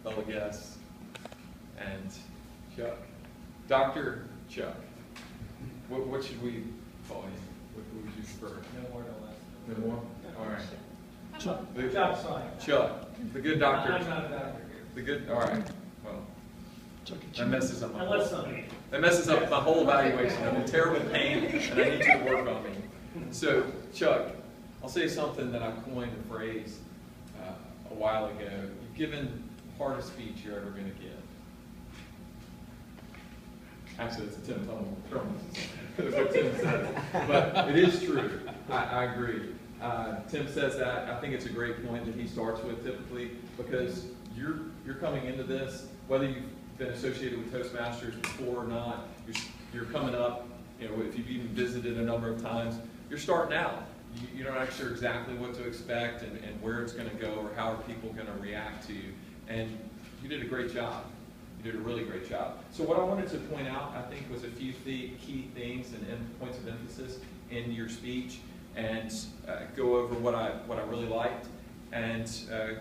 fellow guests, and Chuck. Dr. Chuck. What should we call you? What would you prefer? No more, no less. No more? All right. Chuck. Chuck's fine. Chuck. The good doctor. I'm not a doctor here. The good, all right. Well, that messes up my whole, that messes up my whole evaluation. I'm in terrible pain, and I need you to work on me. So, Chuck, I'll say something that I coined a phrase a while ago. You've given the hardest speech you're ever going to give. Actually, it's a Tim Tunnel. That's what Tim says. But it is true. I agree. Tim says that. I think it's a great point that he starts with typically, because you're coming into this, whether you've been associated with Toastmasters before or not, you're coming up, you know, if you've even visited a number of times, you're starting out. You're not actually sure exactly what to expect and where it's going to go or how are people going to react to you. And you did a great job. You did a really great job. So what I wanted to point out, I think, was a few key things and points of emphasis in your speech, and go over what I really liked, and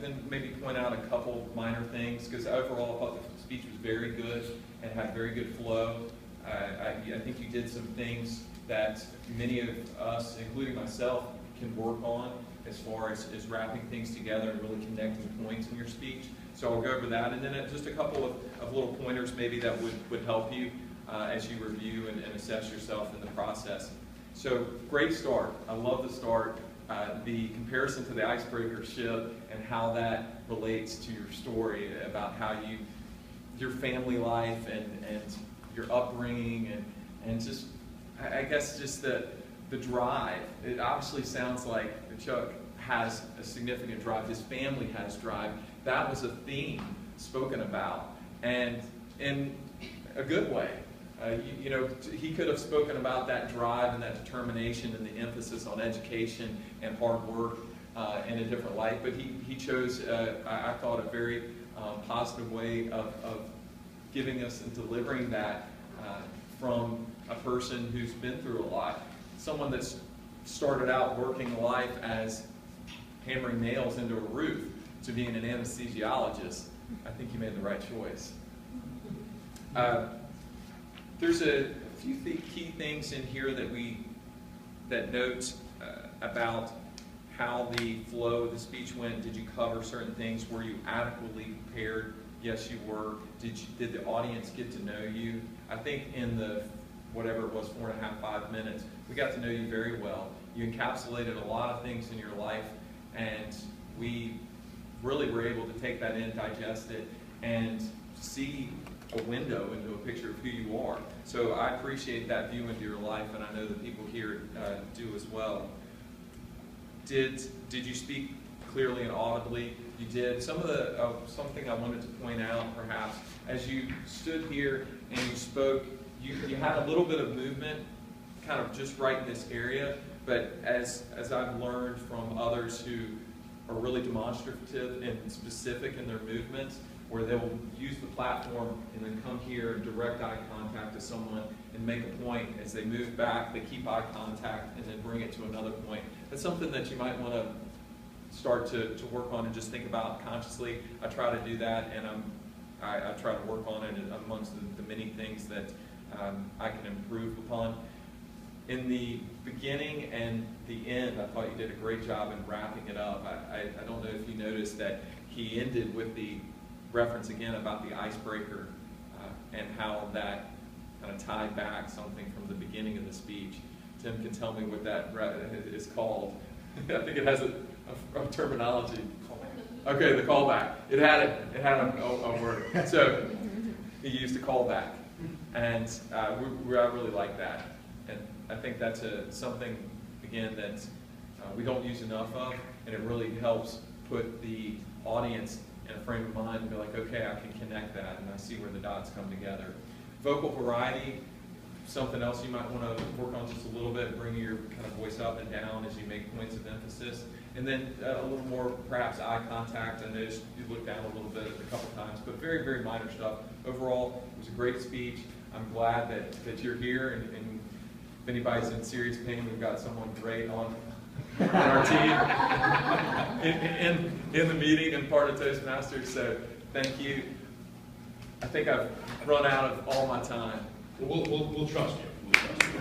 then maybe point out a couple minor things, because overall I thought the speech was very good and had very good flow. I think you did some things that many of us, including myself, can work on as far as wrapping things together and really connecting points in your speech. So I'll go over that, and then just a couple of little pointers maybe that would help you as you review and assess yourself in the process. So great start. I love the start. The comparison to the icebreaker ship and how that relates to your story about how your family life and your upbringing and just, I guess, just the drive. It obviously sounds like Chuck has a significant drive. His family has drive. That was a theme spoken about, and in a good way. You know, he could have spoken about that drive and that determination and the emphasis on education and hard work in a different light, but he chose, I thought, a very positive way of giving us and delivering that from a person who's been through a lot, someone that's started out working life as hammering nails into a roof to being an anesthesiologist. I think you made the right choice. There's a few key things in here that note about how the flow of the speech went. Did you cover certain things? Were you adequately prepared? Yes, you were. Did the audience get to know you? I think in the, whatever it was, 4.5, 5 minutes, we got to know you very well. You encapsulated a lot of things in your life, and we really were able to take that in, digest it, and see a window into a picture of who you are. So I appreciate that view into your life, and I know the people here do as well. Did you speak clearly and audibly? You did. Something I wanted to point out, perhaps, as you stood here and you spoke, you had a little bit of movement, kind of just right in this area, but as I've learned from others who are really demonstrative and specific in their movements, where they'll use the platform and then come here and direct eye contact to someone and make a point. As they move back, they keep eye contact and then bring it to another point. That's something that you might want to start to work on and just think about consciously. I try to do that, and I try to work on it amongst the many things that I can improve upon. In the beginning and the end, I thought you did a great job in wrapping it up. I don't know if you noticed that he ended with the reference again about the icebreaker and how that kind of tied back something from the beginning of the speech. Tim can tell me what that is called. I think it has a terminology. Okay, the callback. It had a word. So he used a callback, and I really like that. And I think that's something, again, that we don't use enough of, and it really helps put the audience in a frame of mind and be like, okay, I can connect that, and I see where the dots come together. Vocal variety, something else you might want to work on just a little bit, bring your kind of voice up and down as you make points of emphasis. And then a little more, perhaps, eye contact. I noticed you looked down a little bit a couple times, but very, very minor stuff. Overall, it was a great speech. I'm glad that you're here, and if anybody's in serious pain, we've got someone great on in our team in the meeting and part of Toastmasters. So thank you. I think I've run out of all my time. We'll trust you. We'll trust you.